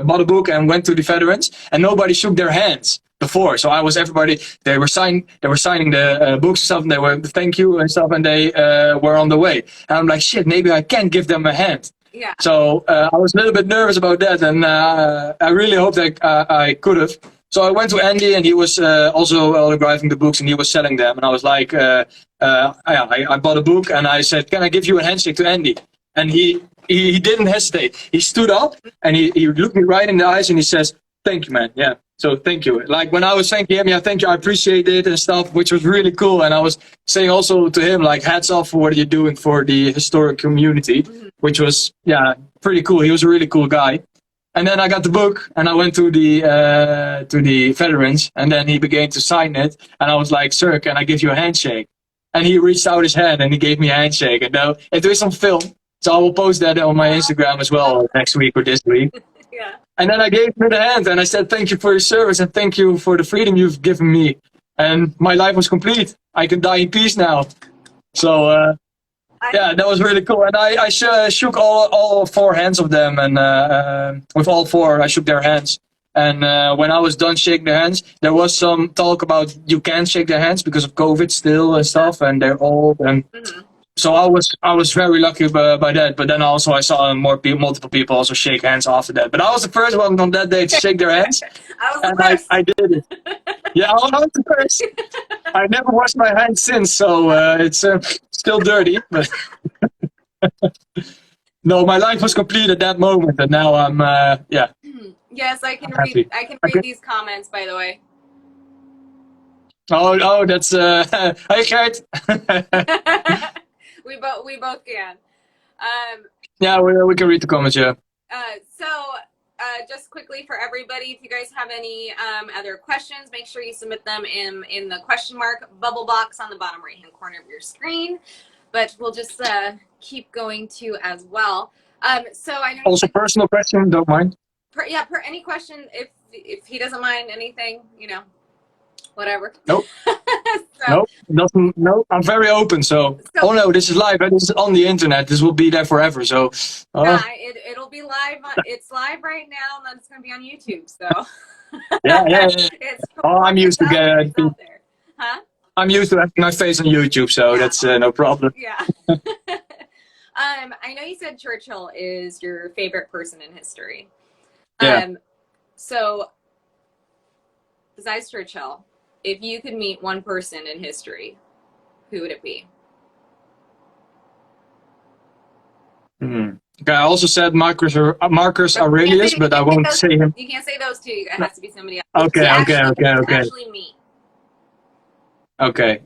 bought a book and went to the veterans, and nobody shook their hands before. So I was everybody. They were signing the books and stuff, and they were thank you and stuff, and they were on the way. And I'm like, shit, maybe I can give them a hand. Yeah. So I was a little bit nervous about that, and I really hoped I could have. So I went to Andy, and he was also autographing the books, and he was selling them. And I was like, I bought a book, and I said, can I give you a handshake to Andy? And he didn't hesitate. He stood up, and he looked me right in the eyes, and he says, thank you, man. Yeah. So thank you. Like when I was thanking him, thank you, I appreciate it and stuff, which was really cool. And I was saying also to him, like, hats off for what you're doing for the historic community, which was, pretty cool. He was a really cool guy. And then I got the book, and I went to the veterans, and then he began to sign it. And I was like, sir, can I give you a handshake? and he reached out his hand and he gave me a handshake. And now it is on film, so I will post that on my Instagram as well next week or this week. Yeah. And then I gave him the hand and I said, "Thank you for your service and thank you for the freedom you've given me." And my life was complete. I can die in peace now. So yeah, that was really cool. And I shook all four hands of them, and with all four, I shook their hands. And when I was done shaking their hands, there was some talk about you can't shake their hands because of COVID still and stuff, and they're old. And so I was very lucky by that. But then also I saw multiple people also shake hands after that. But I was the first one on that day to shake their hands. I did it. Yeah, I was the first. I never washed my hands since, so it's still dirty. But no, my life was complete at that moment, and now I'm yeah. Yes, I can read. I can read these comments, by the way. Oh, that's hey, Gert. we both can. Yeah, we can read the comments. Yeah. So just quickly for everybody, if you guys have any other questions, make sure you submit them in the question mark bubble box on the bottom right hand corner of your screen. But we'll just keep going too as well. So I know also personal question, don't mind. Any question, if he doesn't mind anything, you know, whatever. Nope. So, No, I'm very open. So oh no, this is live. This is on the internet. This will be there forever. So yeah, it'll be live. It's live right now, and then it's going to be on YouTube. So yeah. It's I'm used to get. Huh? I'm used to having my face on YouTube, so that's no problem. Yeah. I know you said Churchill is your favorite person in history. Yeah. So, besides Churchill, if you could meet one person in history, who would it be? Okay, I also said Marcus Aurelius, but I won't say him. You can't say those two. It has to be somebody else. Okay. Actually meet. Okay.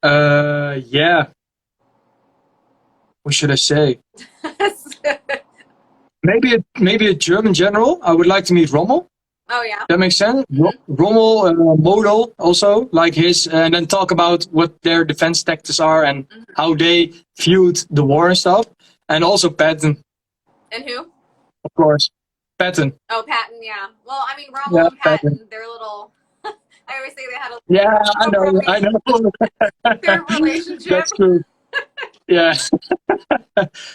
Yeah. What should I say? Maybe a German general. I would like to meet Rommel. Oh yeah. That makes sense. Rommel, Model also, like his, and then talk about what their defense tactics are and how they viewed the war and stuff. And also Patton. And who? Of course. Patton. Oh, Patton, yeah. Well, I mean, Rommel and Patton, they're little... I always say they had a... Yeah, I know. Their relationship. That's true. Yeah.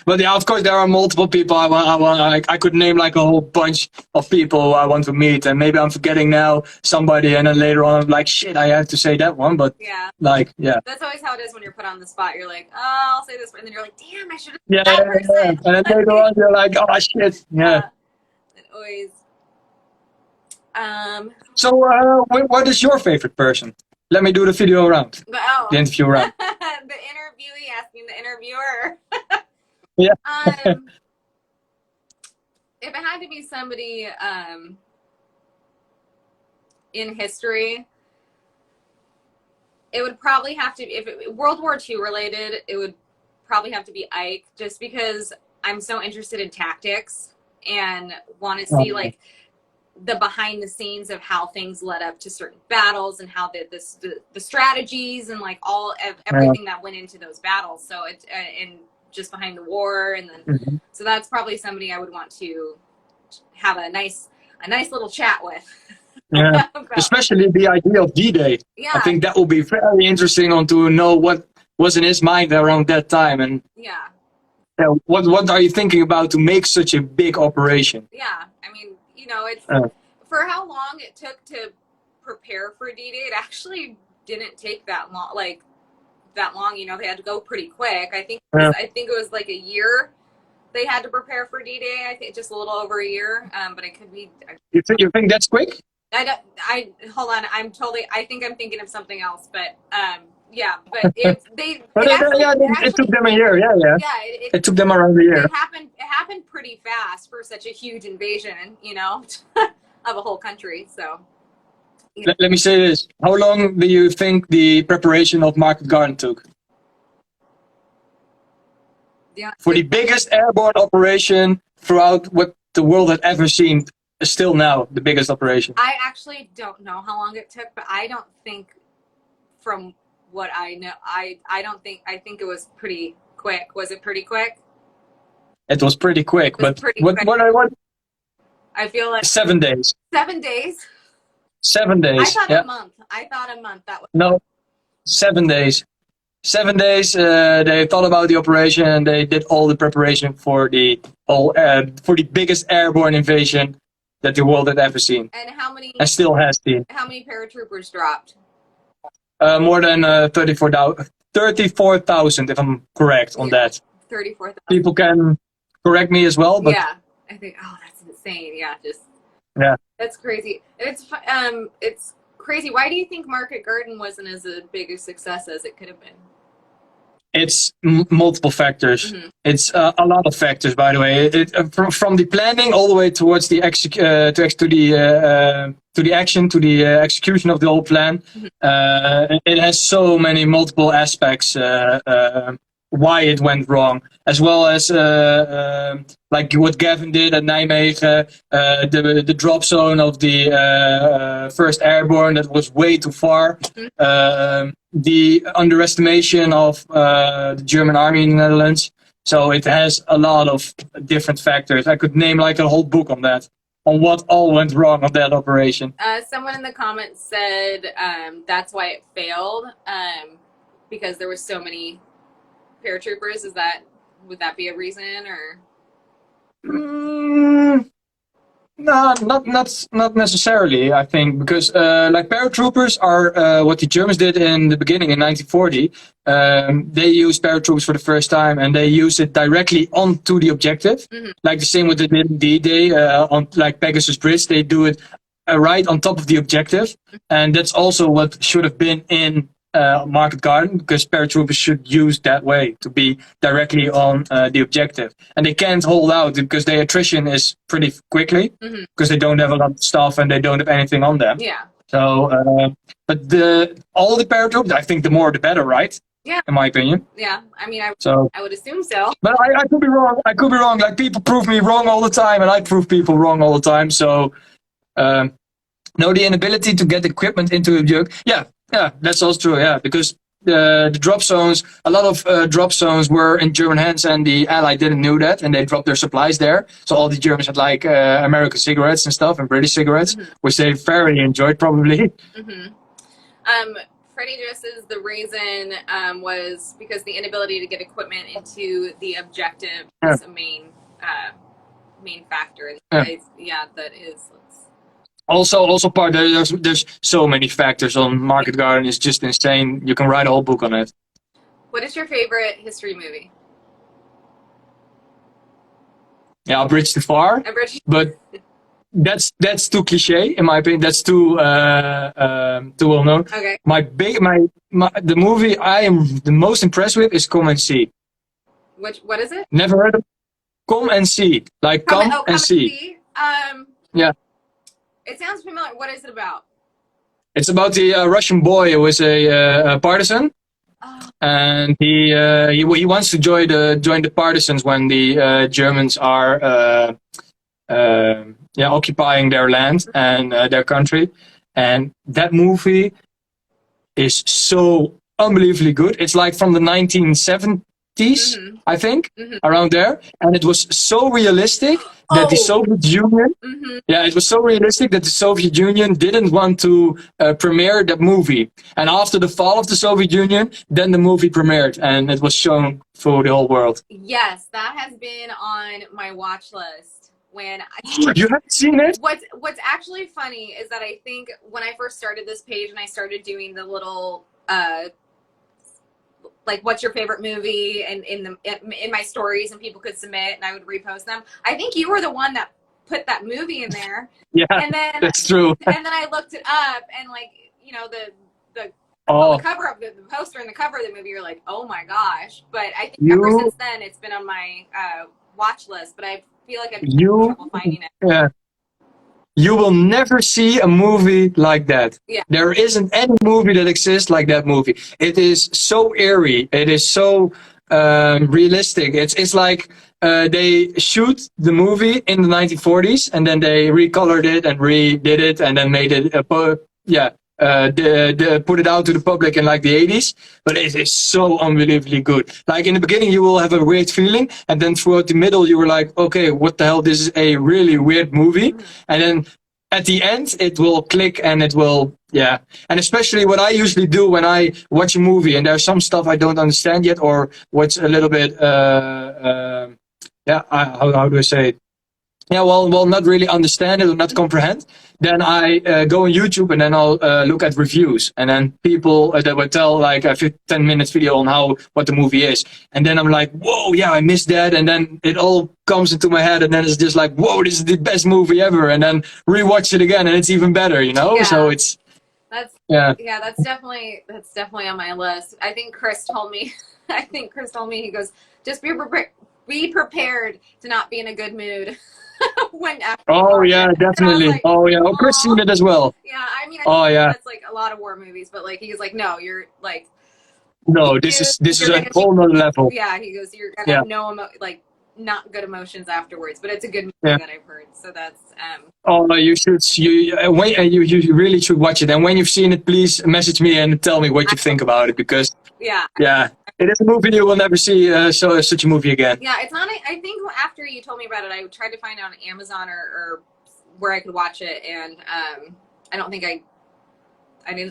But yeah, of course, there are multiple people I could name like a whole bunch of people who I want to meet, and maybe I'm forgetting now somebody, and then later on I'm like, shit, I have to say that one, but yeah. Like, yeah. That's always how it is when you're put on the spot. You're like, oh, I'll say this, and then you're like, damn, I should have said that person. Yeah. And then later on you're like, oh shit, yeah. It always... So, what is your favorite person? Let me do the video round. The interview round. The interviewee asking the interviewer. Yeah. If it had to be somebody in history, it would probably have to, if it, World War II related, it would probably have to be Ike, just because I'm so interested in tactics and want to see like the behind the scenes of how things led up to certain battles and how the strategies and like all of everything that went into those battles. So it's and just behind the war, and then so that's probably somebody I would want to have a nice little chat with. Yeah, especially the idea of D-Day. Yeah, I think that will be very interesting on to know what was in his mind around that time, and what are you thinking about to make such a big operation? Yeah, I mean, you know, it's for how long it took to prepare for D-Day. It actually didn't take that long. Like that long, you know, they had to go pretty quick. I think it was like a year they had to prepare for D-Day. I think just a little over a year, but it could be. You think that's quick? I hold on. I think I'm thinking of something else, but yeah. But it took them a year. Yeah. It took them around a year. It happened pretty fast for such a huge invasion, you know, of a whole country. So. Let me say this. How long do you think the preparation of Market Garden took? Yeah. For the biggest airborne operation throughout what the world had ever seen, still now the biggest operation. I actually don't know how long it took, but I don't think from what I know, I don't think, I think it was pretty quick. Was it pretty quick? It was pretty quick, It was but pretty what quick. what I feel like 7 days. 7 days. 7 days. I thought yeah. a month. I thought a month. That was No, 7 days. 7 days. They thought about the operation and they did all the preparation for the biggest airborne invasion that the world had ever seen, And how many? and still has seen. How many paratroopers dropped? More than 34,000, if I'm correct on that. 34,000. People can correct me as well, but Yeah, I think. Oh, that's insane. Yeah, just. yeah. That's crazy. It's crazy. Why do you think Market Garden wasn't as a big a success as it could have been? It's multiple factors. Mhm. It's a lot of factors, by the way. From the planning all the way towards the execution of the whole plan. It has so many multiple aspects why it went wrong, as well as like what Gavin did at Nijmegen, the drop zone of the first airborne that was way too far. The underestimation of the German army in the Netherlands. So it has a lot of different factors. I could name like a whole book on that, on what all went wrong on that operation. Someone in the comments said that's why it failed, because there were so many paratroopers. Would that be a reason, or? No, not necessarily. I think because like paratroopers are what the Germans did in the beginning in 1940. They used paratroopers for the first time, and they used it directly onto the objective, like the same with the D-Day on like Pegasus Bridge. They do it right on top of the objective, and that's also what should have been in Market Garden, because paratroopers should use that way to be directly on the objective, and they can't hold out because their attrition is pretty quickly because they don't have a lot of stuff and they don't have anything on them. Yeah. So, but all the paratroopers, I think the more the better, right? Yeah. In my opinion. Yeah. I mean, I would assume so. But I could be wrong. I could be wrong. Like people prove me wrong all the time, and I prove people wrong all the time. So, no, the inability to get equipment into the yeah, that's also true. Yeah, because the drop zones, a lot of drop zones were in German hands, and the Allies didn't know that, and they dropped their supplies there. So all the Germans had like American cigarettes and stuff, and British cigarettes, which they very enjoyed probably. Freddie just says the reason was because the inability to get equipment into the objective is a main factor. Yeah, that is. Also part there's so many factors on Market Garden. It's just insane. You can write a whole book on it. What is your favorite history movie? Yeah, A Bridge Too Far. But that's too cliche in my opinion. That's too well known. Okay. The movie I am the most impressed with is Come and See. What is it? Never heard of Come and See. Like come and see. Yeah. It sounds familiar. What is it about? It's about the Russian boy who is a partisan, and he wants to join the partisans when the Germans are occupying their land and their country. And that movie is so unbelievably good. It's like from the 1970s, I think, around there, and it was so realistic. That the Soviet Union, it was so realistic that the Soviet Union didn't want to premiere that movie. And after the fall of the Soviet Union, then the movie premiered and it was shown for the whole world. Yes, that has been on my watch list. You haven't seen it? What's actually funny is that I think when I first started this page and I started doing the little like what's your favorite movie and in my stories, and people could submit and I would repost them. I think you were the one that put that movie in there. Yeah, and then that's true. And then I looked it up, and like, you know, the cover of the poster and the cover of the movie, you're like, oh my gosh. But I think ever since then it's been on my watch list, but I feel like I've been having trouble finding it. Yeah. You will never see a movie like that. Yeah. There isn't any movie that exists like that movie. It is so eerie. It is so realistic. It's like they shoot the movie in the 1940s and then they recolored it and redid it and then made it put it out to the public in like the 80s, but it is so unbelievably good. Like in the beginning, you will have a weird feeling, and then throughout the middle, you were like, okay, what the hell? This is a really weird movie. And then at the end, it will click and it will, yeah. And especially what I usually do when I watch a movie and there's some stuff I don't understand yet, or what's a little bit, how do I say it? Yeah, well, not really understand it or not comprehend. Then I go on YouTube and then I'll look at reviews, and then people that will tell like a 10 minutes video on what the movie is, and then I'm like, whoa, yeah, I missed that, and then it all comes into my head, and then it's just like, whoa, this is the best movie ever, and then rewatch it again, and it's even better, you know. Yeah. So it's that's definitely on my list. I think Chris told me. He goes, just be prepared to not be in a good mood. Oh yeah, definitely. Like, oh yeah, Chris seen it as well. Yeah, I mean, I think that's like a lot of war movies, but like he was like, no, you're like, no, this is a whole nother level. Yeah, he goes, you're gonna have not good emotions afterwards, but it's a good movie that I've heard. So that's Oh, you should. You really should watch it. And when you've seen it, please message me and tell me what you think about it, because it is a movie you will never see such a movie again. Yeah, it's not. I think after you told me about it, I tried to find it on Amazon or where I could watch it, and I didn't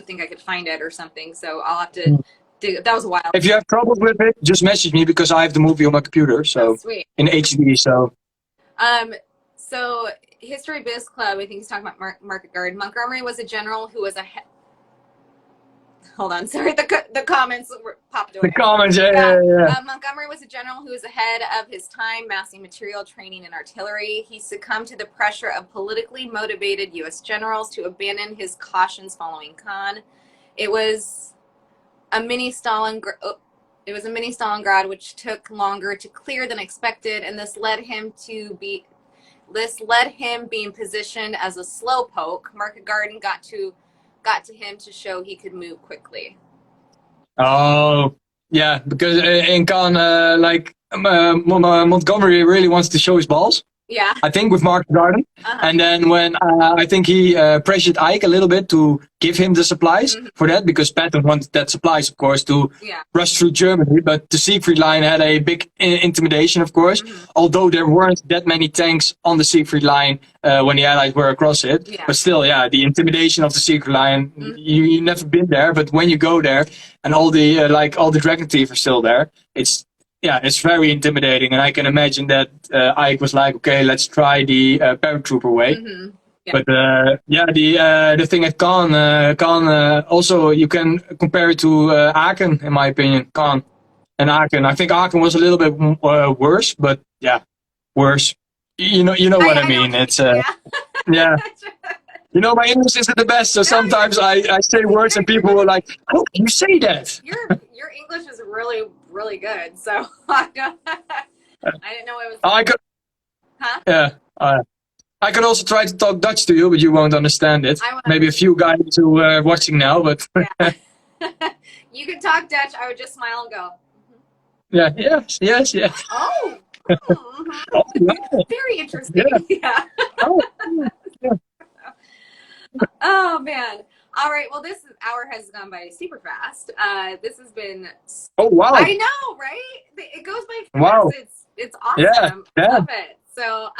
think I could find it or something. So I'll have to. That was a while. If you have trouble with it, just message me, because I have the movie on my computer, so in HD. So. So History Biz Club, I think he's talking about Market Guard. Montgomery was a general who was a. Hold on, sorry. The comments popped away. The comments, yeah. Montgomery was a general who was ahead of his time, massing material, training, and artillery. He succumbed to the pressure of politically motivated U.S. generals to abandon his cautions following Khan. It was a mini Stalingrad, which took longer to clear than expected, and this led him being positioned as a slowpoke. Market Garden got to him to show he could move quickly. Oh, yeah, because in Khan, Montgomery really wants to show his balls. Yeah. I think with Market Garden. And then when I think he pressured Ike a little bit to give him the supplies for that, because Patton wanted that supplies, of course, to rush through Germany. But the Siegfried Line had a big intimidation, of course, although there weren't that many tanks on the Siegfried Line when the Allies were across it. Yeah. But still, the intimidation of the Siegfried Line, you've never been there, but when you go there and all the Dragon Thief are still there, it's very intimidating, and I can imagine that Ike was like, okay, let's try the paratrooper way. But the thing at Khan also, you can compare it to Aachen, in my opinion. Khan and Aachen. I think Aachen was a little bit worse, but worse. You know what I mean. It's You know, my English isn't the best, so sometimes I say words and people are like, how can you say that? Your English is really, really good, so I didn't know it was... I could... Huh? Yeah. I could also try to talk Dutch to you, but you won't understand it. Maybe a few guys who are watching now, but... You can talk Dutch, I would just smile and go... Yes. Oh! Very interesting. Yeah. Oh man! All right. Well, this hour has gone by super fast. This has been. Oh wow! I know, right? It goes by fast. Wow! It's awesome. Yeah. Love it. So,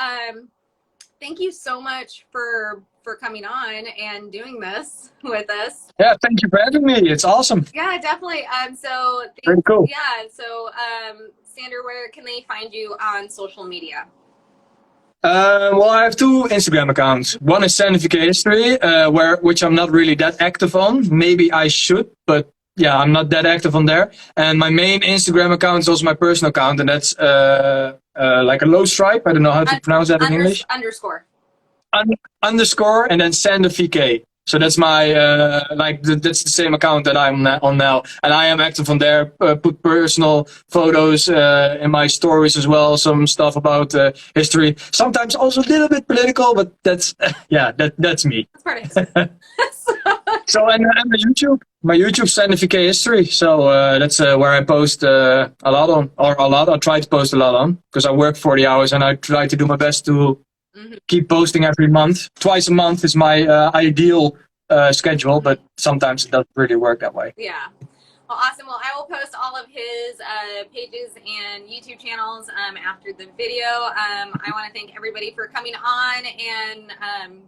thank you so much for coming on and doing this with us. Yeah, thank you for having me. It's awesome. Yeah, definitely. Very cool. Yeah. So, Sander, where can they find you on social media? Well, I have two Instagram accounts. One is Scientific History, which I'm not really that active on. Maybe I should, but I'm not that active on there. And my main Instagram account is also my personal account, and that's like a low stripe. I don't know how to pronounce that in English. Underscore, and then Sander VK. So that's my that's the same account that I'm on now, and I am active on there. Put personal photos in my stories as well. Some stuff about history. Sometimes also a little bit political, but that's that's me. That's part of history. So and my YouTube Scientific History. So that's where I post a lot. I try to post a lot on, because I work 40 hours and I try to do my best to keep posting every month. Twice a month is my ideal schedule, but sometimes it doesn't really work that way. Yeah. Well, awesome. Well, I will post all of his pages and YouTube channels after the video. I want to thank everybody for coming on and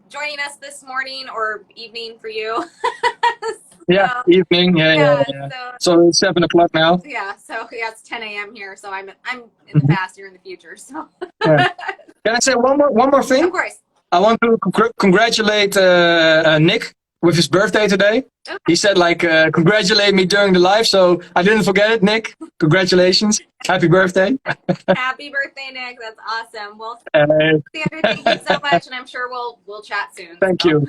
joining us this morning or evening for you. Yeah, evening. Yeah. So it's 7 o'clock now. Yeah. So yeah, it's 10 a.m. here. So I'm in the past. You're in the future. So. Yeah. Can I say one more thing? Of course. I want to congratulate Nick with his birthday today. Okay. He said congratulate me during the live, so I didn't forget it, Nick. Congratulations. Happy birthday. Happy birthday, Nick. That's awesome. Well, Sandra, thank you so much, and I'm sure we'll chat soon. Thank you.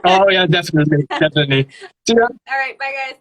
Oh yeah, definitely. See ya. All right, bye guys.